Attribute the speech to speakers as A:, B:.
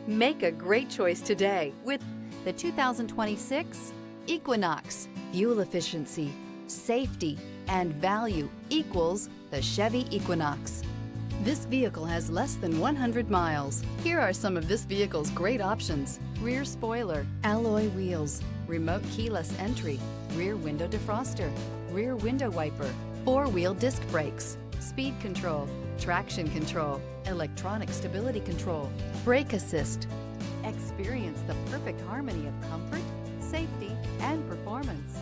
A: Make a great choice today with the 2026 Equinox. Fuel efficiency, safety, and value equals the Chevy Equinox. This vehicle has less than 100 miles. Here are some of this vehicle's great options: rear spoiler, alloy wheels, remote keyless entry, rear window defroster, rear window wiper, four-wheel disc brakes, speed control, traction control, electronic stability control, brake assist. Experience the perfect harmony of comfort, safety, and performance.